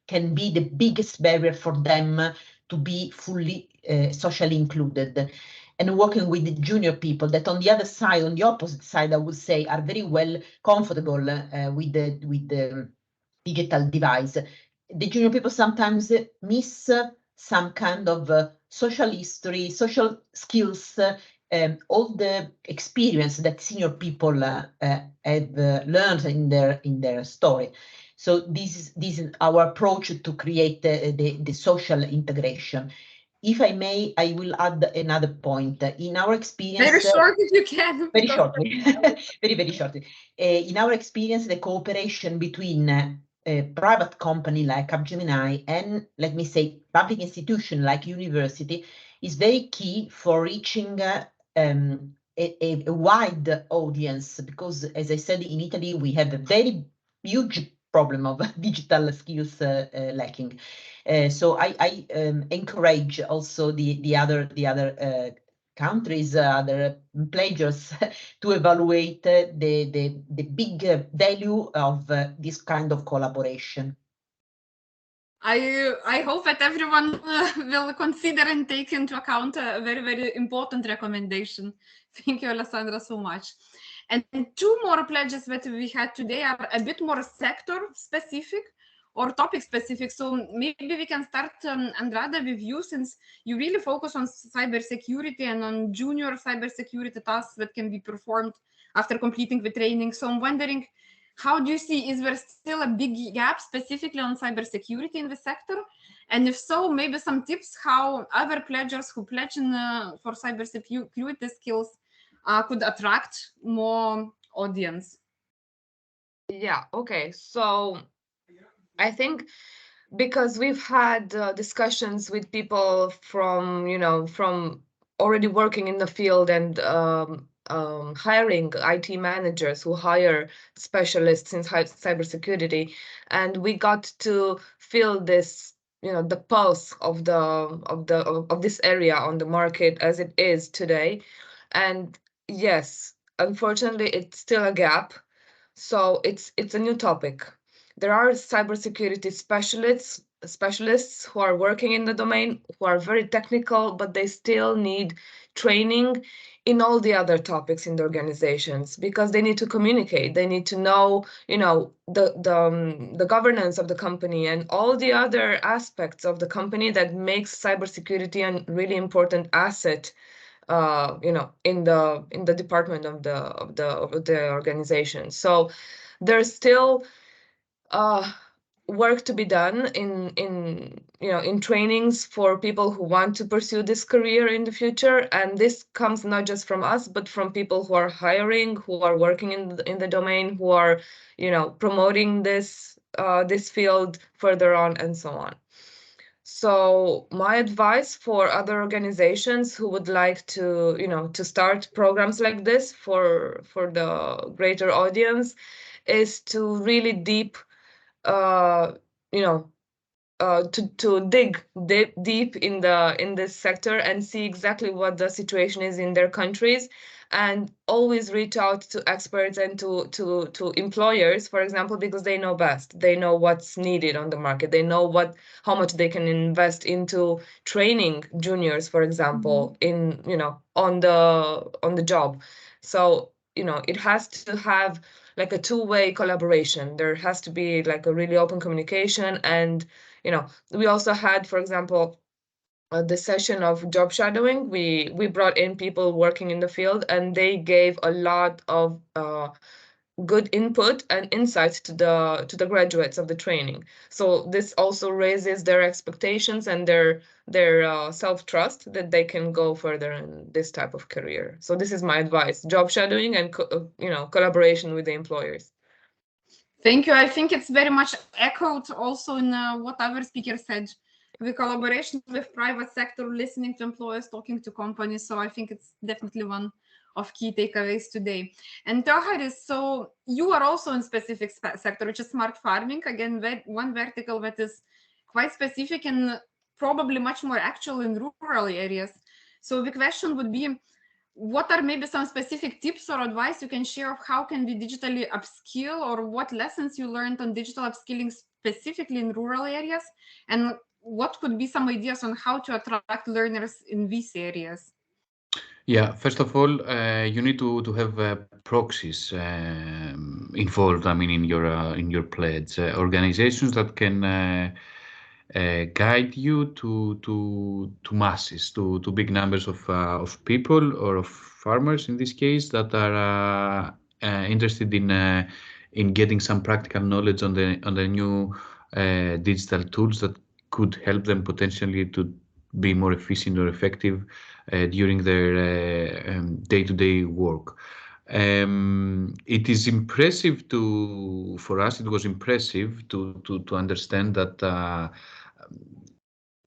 can be the biggest barrier for them to be fully socially included. And working with the junior people that on the other side, on the opposite side, I would say, are very well comfortable with the digital device. The junior people sometimes miss some kind of social history, social skills, all the experience that senior people have learned in their story. So this is our approach to create the social integration. If I may, I will add another point. In our experience, very short if you can. Very shortly, very shortly. In our experience, the cooperation between a private company like Capgemini and, let me say, public institution like university is very key for reaching a wide audience, because, as I said, in Italy we have a very huge problem of digital skills lacking. So I encourage also the other countries, other players to evaluate the big value of this kind of collaboration. I hope that everyone will consider and take into account a very, very important recommendation. Thank you, Alessandra, so much. And two more pledges that we had today are a bit more sector specific or topic specific. So maybe we can start, Andrada, with you, since you really focus on cybersecurity and on junior cybersecurity tasks that can be performed after completing the training. So I'm wondering, how do you see, is there still a big gap specifically on cybersecurity in the sector? And if so, maybe some tips how other pledgers who pledge for cybersecurity skills could attract more audience. Yeah, okay. So I think because we've had discussions with people from, from already working in the field and hiring IT managers who hire specialists in cybersecurity, and we got to feel this, the pulse of this area on the market as it is today. And yes, unfortunately, it's still a gap. So it's a new topic. There are cybersecurity specialists who are working in the domain, who are very technical, but they still need training in all the other topics in the organizations, because they need to communicate. They need to know, the governance of the company and all the other aspects of the company that makes cybersecurity a really important asset, in the department of the organization. So there's still work to be done in trainings for people who want to pursue this career in the future. And this comes not just from us, but from people who are hiring, who are working in the domain, who are, promoting this field further on, and so on. So my advice for other organizations who would like to, to start programs like this for the greater audience is to really to dig deep in this sector and see exactly what the situation is in their countries, and always reach out to experts and to employers, for example, because they know best. They know what's needed on the market. They know how much they can invest into training juniors, for example, in on the job. So it has to have like a two-way collaboration. There has to be like a really open communication. And we also had, for example, the session of job shadowing. We brought in people working in the field, and they gave a lot of good input and insights to the graduates of the training. So this also raises their expectations and their self-trust that they can go further in this type of career. So this is my advice: job shadowing and collaboration with the employers. Thank you. I think it's very much echoed also in what our speaker said. The collaboration with private sector, listening to employers, talking to companies. So I think it's definitely one of key takeaways today. And Teoharis, so you are also in specific sector, which is smart farming. Again, one vertical that is quite specific and probably much more actual in rural areas. So the question would be, what are maybe some specific tips or advice you can share of how can we digitally upskill, or what lessons you learned on digital upskilling specifically in rural areas? And what could be some ideas on how to attract learners in these areas? Yeah, first of all, you need to have proxies involved. I mean, in your pledge, organizations that can guide you to masses, to big numbers of people or of farmers in this case that are interested in getting some practical knowledge on the new digital tools that could help them potentially to be more efficient or effective during their day-to-day work. It is impressive for us, it was impressive to understand that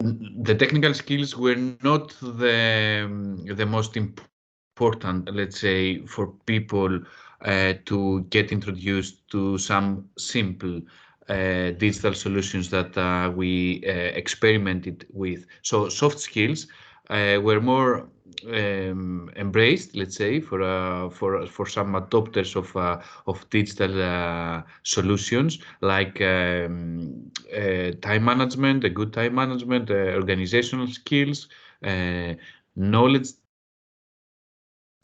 the technical skills were not the most important, let's say, for people to get introduced to some simple digital solutions that we experimented with. So soft skills were more embraced, let's say, for some adopters of digital solutions like time management, a good time management, organizational skills, knowledge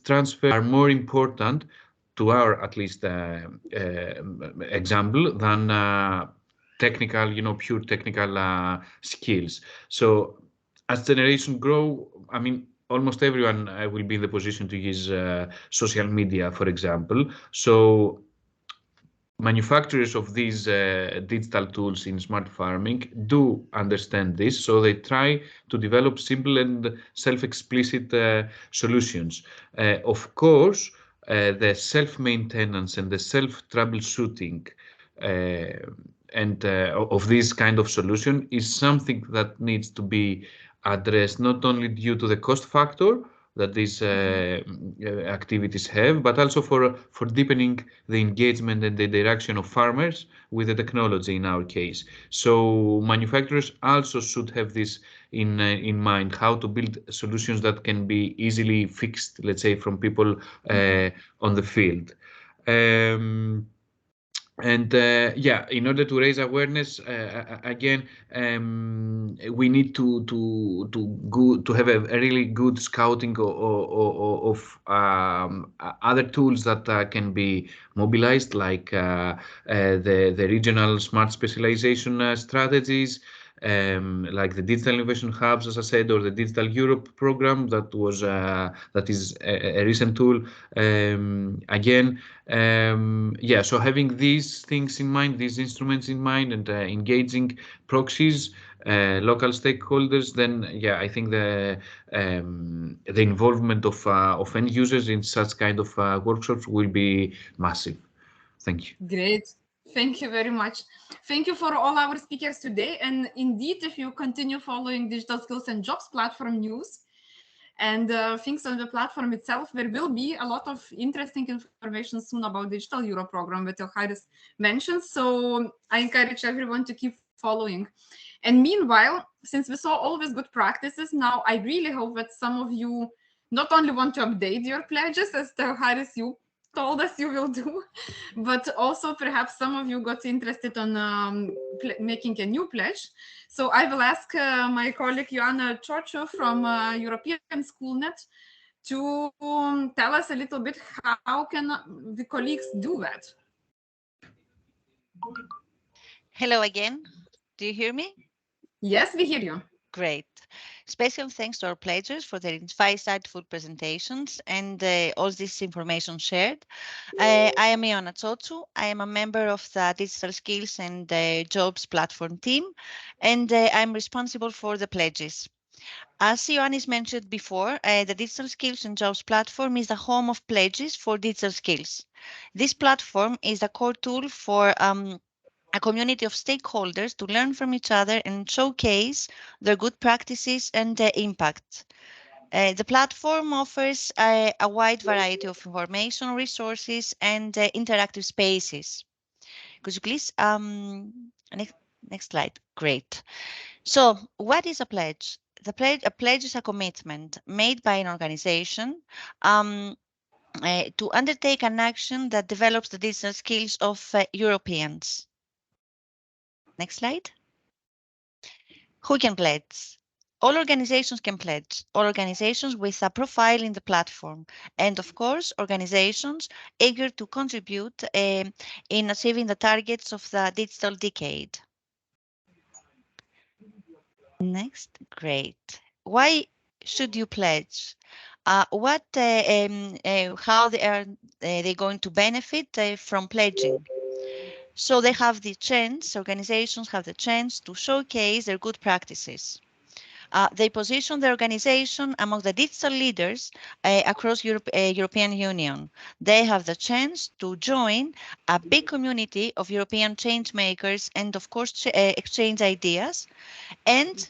transfer are more important to our at least example than technical, pure technical skills. So as generation grow, I mean, almost everyone will be in the position to use social media, for example. So manufacturers of these digital tools in smart farming do understand this, so they try to develop simple and self-explicit solutions. Of course, the self-maintenance and the self-troubleshooting of this kind of solution is something that needs to be addressed not only due to the cost factor that these activities have, but also for deepening the engagement and the interaction of farmers with the technology in our case. So manufacturers also should have this in mind, how to build solutions that can be easily fixed, let's say, from people on the field. Yeah, in order to raise awareness, again, we need to have a really good scouting of other tools that can be mobilized, like the regional smart specialization strategies, like the digital innovation hubs, as I said, or the Digital Europe program that is a recent tool. Again, yeah, so having these things in mind, these instruments in mind, and engaging proxies, local stakeholders, then yeah, I think the involvement of end users in such kind of workshops will be massive. Thank you. Great. Thank you very much. Thank you for all our speakers today. And indeed, if you continue following Digital Skills and Jobs platform news and things on the platform itself, there will be a lot of interesting information soon about Digital Euro program that Teoharis mentioned. So I encourage everyone to keep following. And meanwhile, since we saw all these good practices, now I really hope that some of you not only want to update your pledges, as Teoharis, you told us you will do, but also perhaps some of you got interested on making a new pledge. So I will ask my colleague Ioana Ciociu from European Schoolnet to tell us a little bit how can the colleagues do that. Hello again. Do you hear me? Yes, we hear you. Great. Special thanks to our pledgers for their insightful presentations and all this information shared. I am Ioana Ciociu. I am a member of the Digital Skills and Jobs platform team, and I'm responsible for the pledges. As Ioannis mentioned before, the Digital Skills and Jobs platform is the home of pledges for digital skills. This platform is a core tool for a community of stakeholders to learn from each other and showcase their good practices and impact. The platform offers a wide variety of information, resources, and interactive spaces. Could you please, next slide, great. So what is a pledge? A pledge is a commitment made by an organization to undertake an action that develops the digital skills of Europeans. Next slide. Who can pledge? All organizations can pledge. All organizations with a profile in the platform. And of course, organizations eager to contribute in achieving the targets of the digital decade. Next, great. Why should you pledge? How they going to benefit from pledging? So they have the chance, organizations have the chance to showcase their good practices. They position the organization among the digital leaders across European Union. They have the chance to join a big community of European change makers and of course exchange ideas, and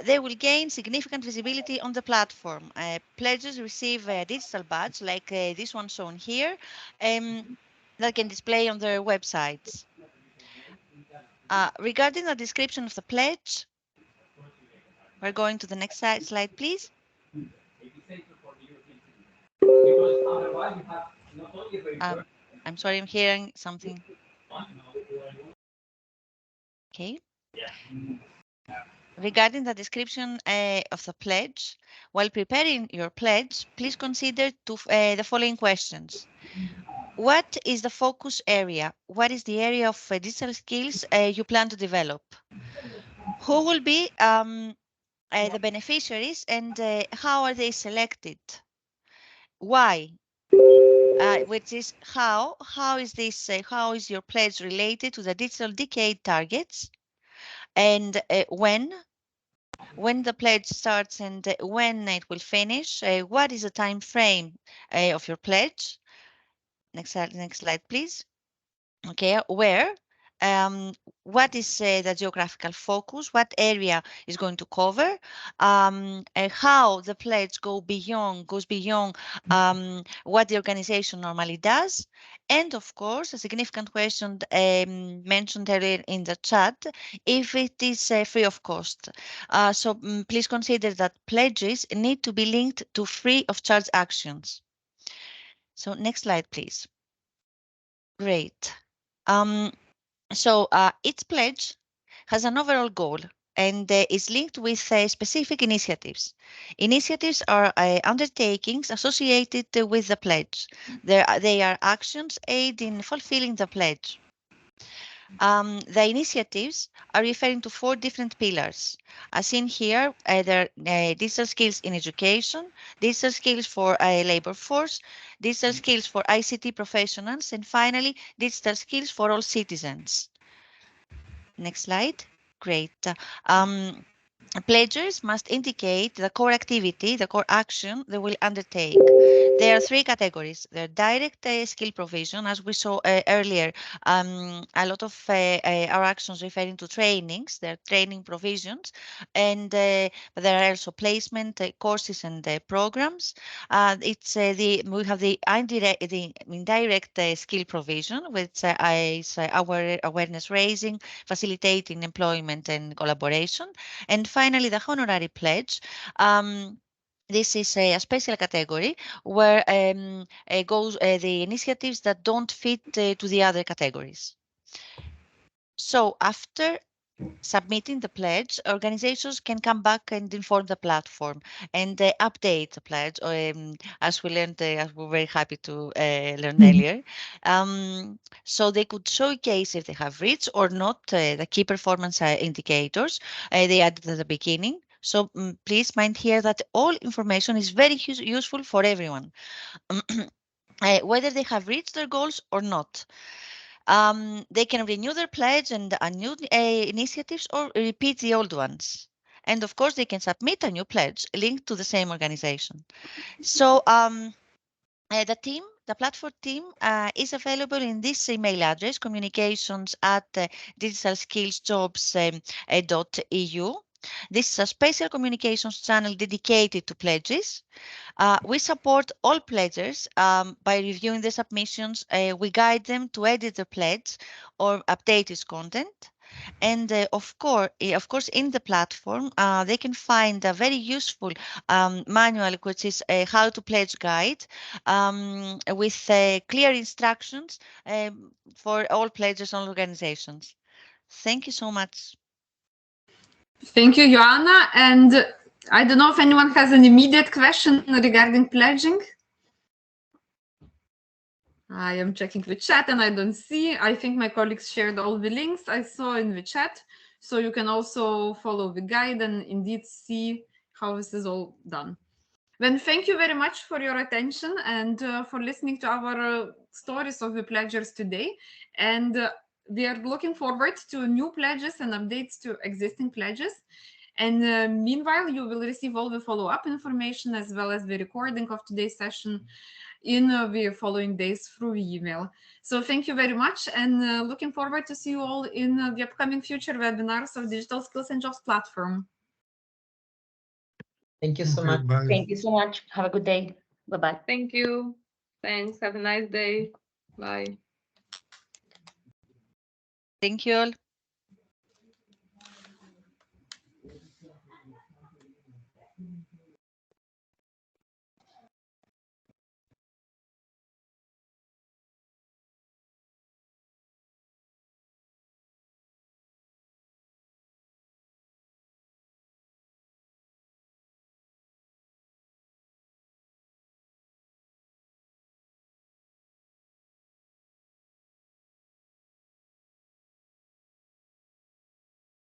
they will gain significant visibility on the platform. Pledges receive a digital badge like this one shown here that can display on their websites. Regarding the description of the pledge, we're going to the next slide, please. I'm sorry, I'm hearing something. Okay. Regarding the description of the pledge, while preparing your pledge, please consider the following questions. What is the focus area? What is the area of digital skills you plan to develop? Who will be the beneficiaries and how are they selected? Why? Which is how is this? How is your pledge related to the digital decade targets? And when the pledge starts and when it will finish? What is the time frame of your pledge? Next slide, please. Okay, where? What is the geographical focus? What area is going to cover? How the pledge goes beyond what the organization normally does. And of course, a significant question mentioned earlier in the chat, if it is free of cost. So please consider that pledges need to be linked to free of charge actions. So next slide, please. Great. So each pledge has an overall goal and is linked with specific initiatives. Initiatives are undertakings associated with the pledge. They are actions aid in fulfilling the pledge. The initiatives are referring to 4 different pillars. As seen here, there are digital skills in education, digital skills for labor force, digital skills for ICT professionals, and finally, digital skills for all citizens. Next slide. Great. Pledgers must indicate the core activity, the core action they will undertake. There are 3 categories. The direct skill provision, as we saw earlier, a lot of our actions referring to trainings, there are training provisions, and there are also placement courses and programs. We have the indirect skill provision, which is our awareness raising, facilitating employment and collaboration. And finally, the honorary pledge. This is a special category where goes the initiatives that don't fit to the other categories. So after submitting the pledge, organizations can come back and inform the platform and update the pledge, as we learned, as we were very happy to learn earlier. So they could showcase if they have reached or not the key performance indicators they added at the beginning. So please mind here that all information is very useful for everyone, whether they have reached their goals or not. They can renew their pledge and new initiatives or repeat the old ones. And of course, they can submit a new pledge linked to the same organization. So the platform team is available in this email address, communications@digitalskillsjobs.eu. This is a special communications channel dedicated to pledges. We support all pledgers by reviewing the submissions. We guide them to edit the pledge or update its content. And of course, in the platform, they can find a very useful manual, which is a how to pledge guide with clear instructions for all pledgers and organizations. Thank you so much. Thank you, Joanna. And I don't know if anyone has an immediate question regarding pledging. I am checking the chat and I don't see. I think my colleagues shared all the links I saw in the chat. So you can also follow the guide and indeed see how this is all done. Then thank you very much for your attention and for listening to our stories of the pledgers today. And we are looking forward to new pledges and updates to existing pledges. And meanwhile, you will receive all the follow-up information as well as the recording of today's session in the following days through email. So thank you very much, and looking forward to see you all in the upcoming future webinars of Digital Skills and Jobs platform. Thank you so much. Bye. Thank you so much. Have a good day. Bye-bye. Thank you. Thanks. Have a nice day. Bye. Thank you all.